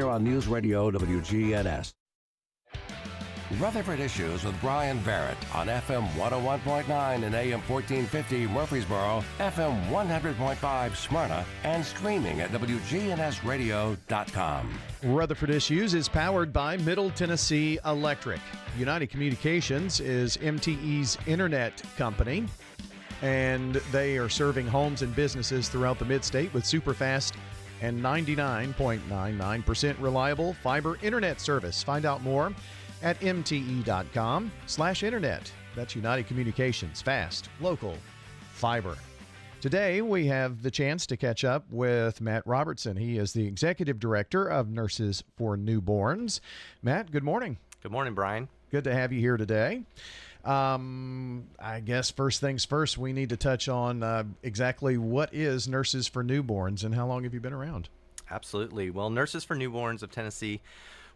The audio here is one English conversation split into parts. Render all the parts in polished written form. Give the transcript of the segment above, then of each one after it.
here on News Radio WGNS. Rutherford Issues with Brian Barrett on FM 101.9 and AM 1450 Murfreesboro, FM 100.5 Smyrna, and streaming at WGNSradio.com. Rutherford Issues is powered by Middle Tennessee Electric. United Communications is MTE's internet company, and they are serving homes and businesses throughout the mid-state with superfast and 99.99% reliable fiber internet service. Find out more at mte.com/internet. That's United Communications, fast, local, fiber. Today, we have the chance to catch up with Matt Robertson. He is the Executive Director of Nurses for Newborns. Matt, good morning. Good morning, Brian. Good to have you here today. I guess first things first, we need to touch on exactly what is Nurses for Newborns and how long have you been around? Absolutely. Well, Nurses for Newborns of Tennessee,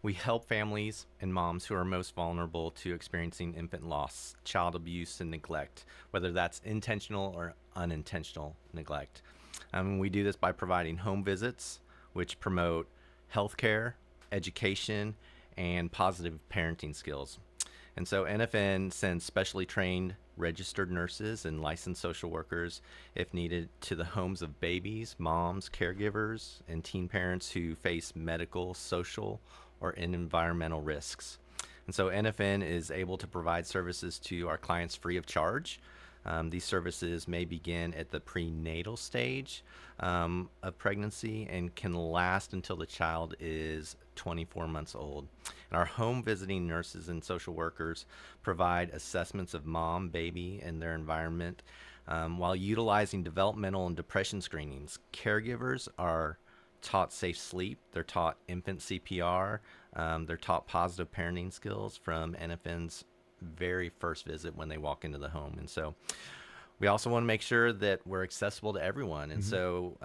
we help families and moms who are most vulnerable to experiencing infant loss, child abuse, and neglect, whether that's intentional or unintentional neglect. We do this by providing home visits, which promote healthcare, education, and positive parenting skills. And so NFN sends specially trained registered nurses and licensed social workers, if needed, to the homes of babies, moms, caregivers, and teen parents who face medical, social, or environmental risks. And so NFN is able to provide services to our clients free of charge. These services may begin at the prenatal stage of pregnancy and can last until the child is 24 months old. And our home visiting nurses and social workers provide assessments of mom, baby, and their environment while utilizing developmental and depression screenings. Caregivers are taught safe sleep, they're taught infant CPR, they're taught positive parenting skills from NFN's very first visit when they walk into the home. And so we also want to make sure that we're accessible to everyone. And so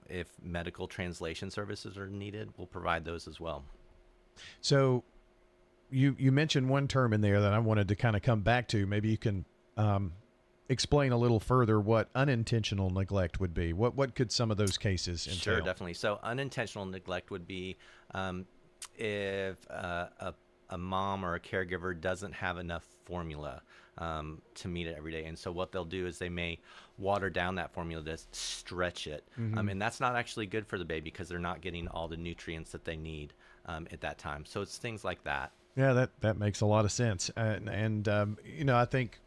if medical translation services are needed, we'll provide those as well. So you mentioned one term in there that I wanted to kind of come back to. Maybe you can explain a little further what unintentional neglect would be. What could some of those cases entail? Sure, definitely. So unintentional neglect would be if a mom or a caregiver doesn't have enough formula to meet it every day. And so what they'll do is they may water down that formula to stretch it. And that's not actually good for the baby because they're not getting all the nutrients that they need at that time. So it's things like that. Yeah, that makes a lot of sense. And I think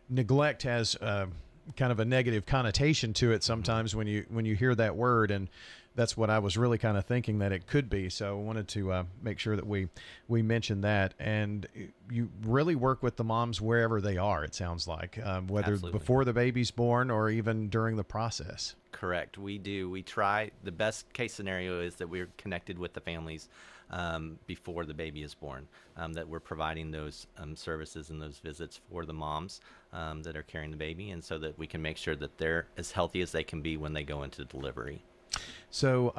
neglect has kind of a negative connotation to it sometimes when you hear that word, and that's what I was really kind of thinking that it could be. So I wanted to make sure that we mentioned that. And you really work with the moms wherever they are, it sounds like, whether Absolutely. Before the baby's born or even during the process. Correct. We do. We try. The best case scenario is that we're connected with the families before the baby is born, that we're providing those services and those visits for the moms that are carrying the baby, and so that we can make sure that they're as healthy as they can be when they go into delivery. So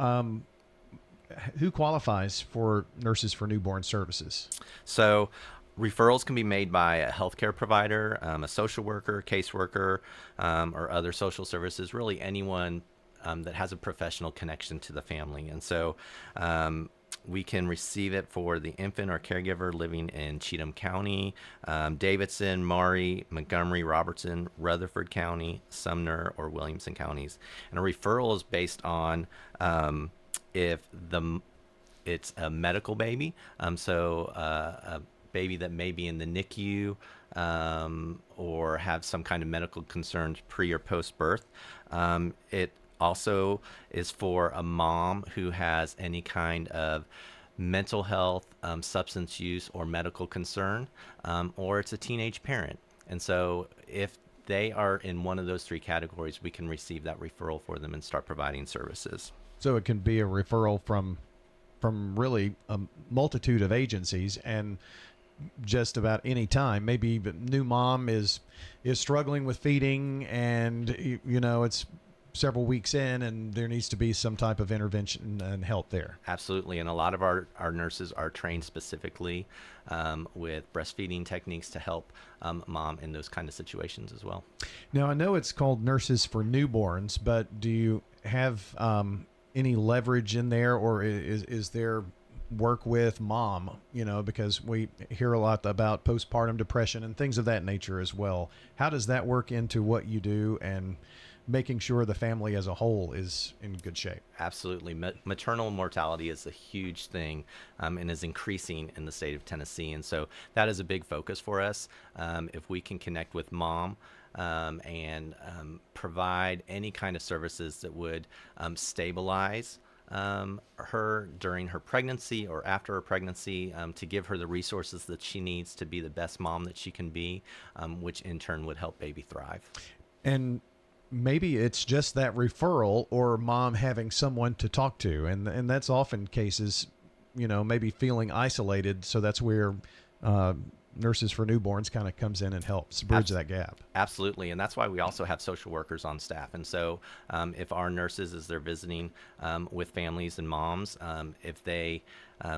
who qualifies for Nurses for Newborn services? So referrals can be made by a healthcare provider, a social worker, caseworker, or other social services, really anyone that has a professional connection to the family. And so we can receive it for the infant or caregiver living in Cheatham County, Davidson, Maury, Montgomery, Robertson, Rutherford County, Sumner, or Williamson counties. And a referral is based on if it's a medical baby, so a baby that may be in the NICU or have some kind of medical concerns pre or post birth. It also is for a mom who has any kind of mental health, substance use, or medical concern, or it's a teenage parent. And so if they are in one of those three categories, we can receive that referral for them and start providing services. So it can be a referral from really a multitude of agencies, and just about any time. Maybe the new mom is struggling with feeding, and it's several weeks in, and there needs to be some type of intervention and help there. Absolutely. And a lot of our nurses are trained specifically with breastfeeding techniques to help mom in those kind of situations as well. Now, I know it's called Nurses for Newborns, but do you have any leverage in there, or is there work with mom, because we hear a lot about postpartum depression and things of that nature as well. How does that work into what you do and making sure the family as a whole is in good shape? Absolutely. Maternal mortality is a huge thing and is increasing in the state of Tennessee. And so that is a big focus for us. If we can connect with mom and provide any kind of services that would stabilize her during her pregnancy or after her pregnancy, to give her the resources that she needs to be the best mom that she can be, which in turn would help baby thrive. And maybe it's just that referral or mom having someone to talk to. And that's often cases, maybe feeling isolated. So that's where Nurses for Newborns kind of comes in and helps bridge that gap. Absolutely. And that's why we also have social workers on staff. And so if our nurses, as they're visiting with families and moms, if they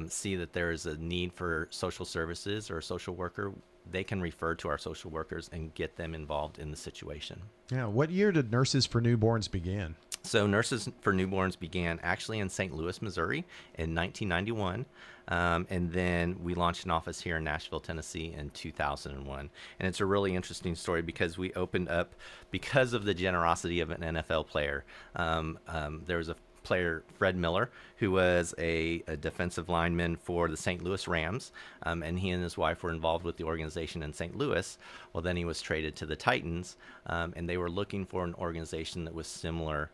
see that there is a need for social services or a social worker, they can refer to our social workers and get them involved in the situation. Yeah. What year did Nurses for Newborns begin? So Nurses for Newborns began actually in St. Louis, Missouri in 1991. And then we launched an office here in Nashville, Tennessee in 2001. And it's a really interesting story because we opened up because of the generosity of an NFL player. There was a player, Fred Miller, who was a defensive lineman for the St. Louis Rams, and he and his wife were involved with the organization in St. Louis. Well, then he was traded to the Titans, and they were looking for an organization that was similar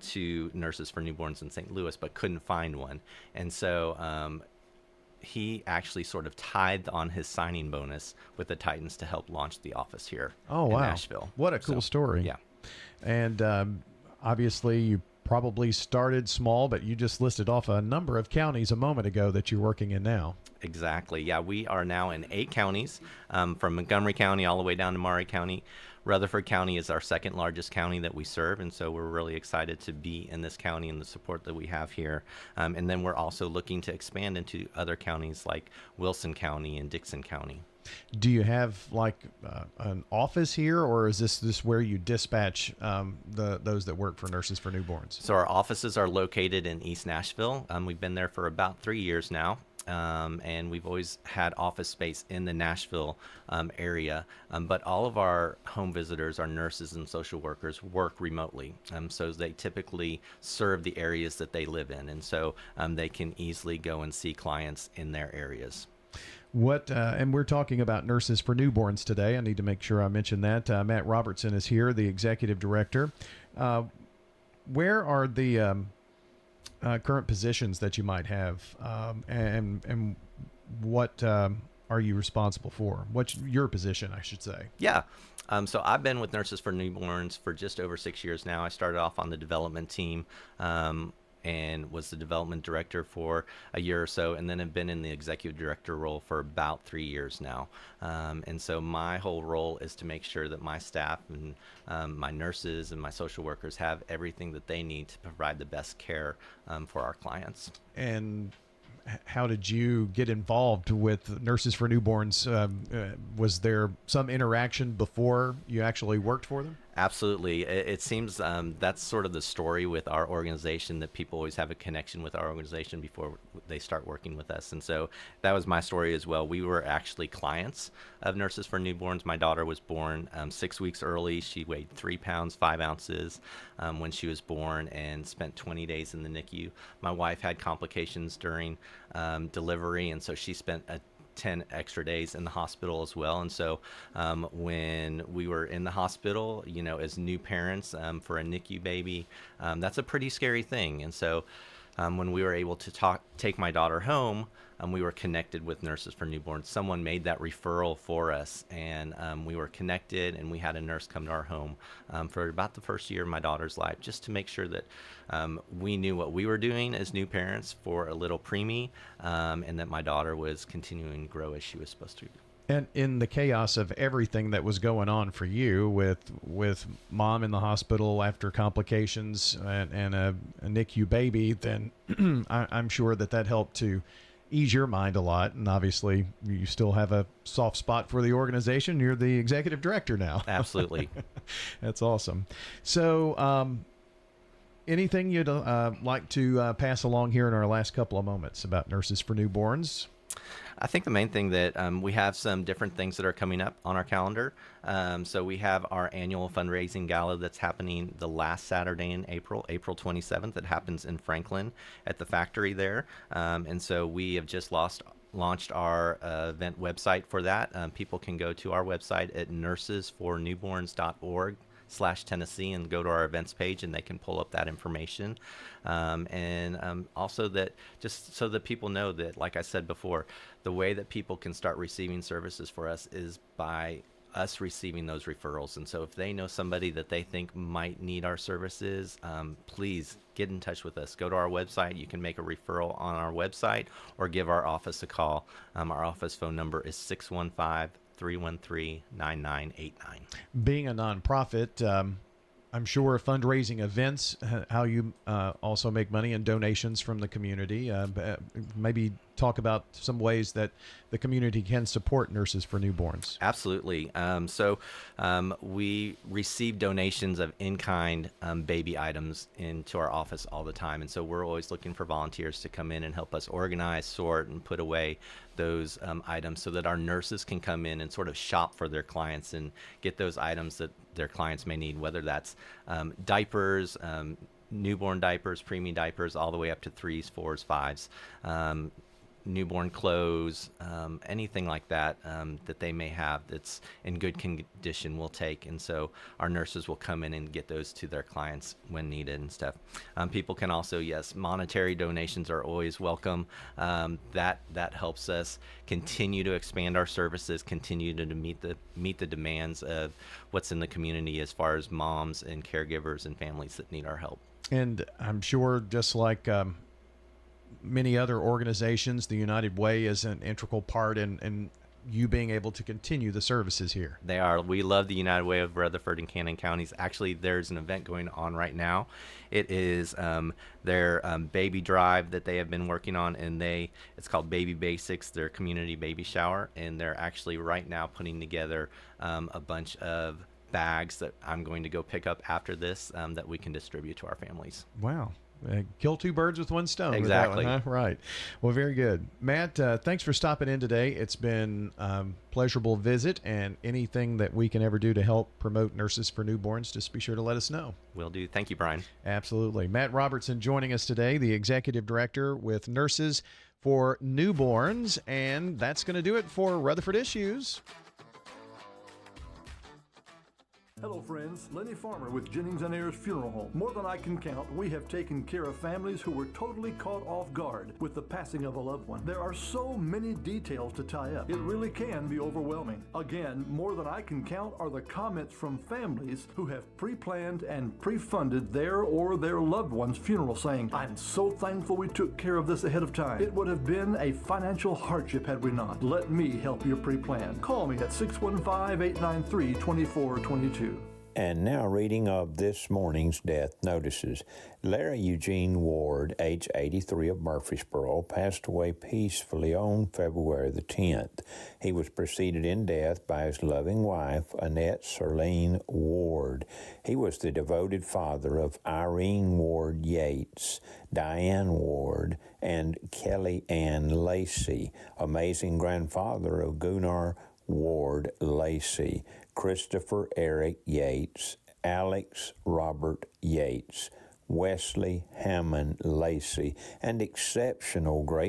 to Nurses for Newborns in St. Louis, but couldn't find one. And so he actually sort of tithed on his signing bonus with the Titans to help launch the office here in Nashville. What a cool story. Yeah. And obviously you probably started small, but you just listed off a number of counties a moment ago that you're working in now. Exactly. Yeah, we are now in 8 counties, from Montgomery County all the way down to Maury County. Rutherford County is our second largest county that we serve, and so we're really excited to be in this county and the support that we have here. And then we're also looking to expand into other counties like Wilson County and Dixon County. Do you have like an office here, or is this where you dispatch those that work for Nurses for Newborns? So our offices are located in East Nashville. We've been there for about 3 years now. And we've always had office space in the Nashville area, but all of our home visitors, our nurses and social workers, work remotely. So they typically serve the areas that they live in, and so they can easily go and see clients in their areas. And we're talking about Nurses for Newborns today. I need to make sure I mention that. Matt Robertson is here, the executive director. Where are the current positions that you might have, and what are you responsible for? What's your position, I should say? Yeah. So I've been with Nurses for Newborns for just over 6 years now. I started off on the development team, and was the development director for a year or so, and then have been in the executive director role for about 3 years now. And so my whole role is to make sure that my staff and my nurses and my social workers have everything that they need to provide the best care for our clients. And how did you get involved with Nurses for Newborns? Was there some interaction before you actually worked for them? Absolutely. It seems that's sort of the story with our organization, that people always have a connection with our organization before they start working with us. And so that was my story as well. We were actually clients of Nurses for Newborns. My daughter was born 6 weeks early. She weighed 3 pounds, 5 ounces when she was born, and spent 20 days in the NICU. My wife had complications during delivery, and so she spent 10 extra days in the hospital as well. And so when we were in the hospital, as new parents for a NICU baby, that's a pretty scary thing. And so when we were able to take my daughter home, we were connected with Nurses for Newborns. Someone made that referral for us, and we were connected, and we had a nurse come to our home for about the first year of my daughter's life, just to make sure that we knew what we were doing as new parents for a little preemie, and that my daughter was continuing to grow as she was supposed to. And in the chaos of everything that was going on for you with mom in the hospital after complications and a NICU baby, then I'm sure that helped to ease your mind a lot. And obviously you still have a soft spot for the organization. You're the executive director now. Absolutely. That's awesome. So anything you'd like to pass along here in our last couple of moments about Nurses for Newborns? I think the main thing that we have some different things that are coming up on our calendar. So we have our annual fundraising gala that's happening the last Saturday in April, April 27th. It happens in Franklin at the factory there. And so we have just launched our event website for that. People can go to our website at nursesfornewborns.org/Tennessee and go to our events page, and they can pull up that information. Also that just so that people know that, like I said before, the way that people can start receiving services for us is by us receiving those referrals. And so if they know somebody that they think might need our services, please get in touch with us. Go to our website. You can make a referral on our website or give our office a call. Our office phone number is 615-313-9989. Being a nonprofit, I'm sure fundraising events, how you also make money and donations from the community. Maybe talk about some ways that the community can support Nurses for Newborns. Absolutely. So we receive donations of in-kind baby items into our office all the time. And so we're always looking for volunteers to come in and help us organize, sort, and put away those items so that our nurses can come in and sort of shop for their clients and get those items that their clients may need, whether that's diapers, newborn diapers, preemie diapers, all the way up to 3s, 4s, 5s, newborn clothes, anything like that that they may have that's in good condition we'll take. And so our nurses will come in and get those to their clients when needed and stuff. People can also, yes, monetary donations are always welcome. That helps us continue to expand our services, continue to meet the demands of what's in the community as far as moms and caregivers and families that need our help. And I'm sure, just like many other organizations, the United Way is an integral part in you being able to continue the services here. They are. We love the United Way of Rutherford and Cannon counties. Actually, there's an event going on right now. It is their baby drive that they have been working on, and it's called Baby Basics, their community baby shower, and they're actually right now putting together a bunch of bags that I'm going to go pick up after this that we can distribute to our families. Wow. Kill two birds with one stone. Exactly. With that one, huh? Right. Well, very good. Matt, thanks for stopping in today. It's been a pleasurable visit, and anything that we can ever do to help promote Nurses for Newborns, just be sure to let us know. Will do. Thank you, Brian. Absolutely. Matt Robertson joining us today, the Executive Director with Nurses for Newborns, and that's going to do it for Rutherford Issues. Hello friends, Lenny Farmer with Jennings & Ayers Funeral Home. More than I can count, we have taken care of families who were totally caught off guard with the passing of a loved one. There are so many details to tie up. It really can be overwhelming. Again, more than I can count are the comments from families who have pre-planned and pre-funded their or their loved one's funeral, saying, "I'm so thankful we took care of this ahead of time. It would have been a financial hardship had we not. Let me help you pre-plan." Call me at 615-893-2422. And now reading of this morning's death notices. Larry Eugene Ward, age 83 of Murfreesboro, passed away peacefully on February the 10th. He was preceded in death by his loving wife, Annette Serlene Ward. He was the devoted father of Irene Ward Yates, Diane Ward, and Kelly Ann Lacey, amazing grandfather of Gunnar Ward Lacey, Christopher Eric Yates, Alex Robert Yates, Wesley Hammond Lacey, and exceptional great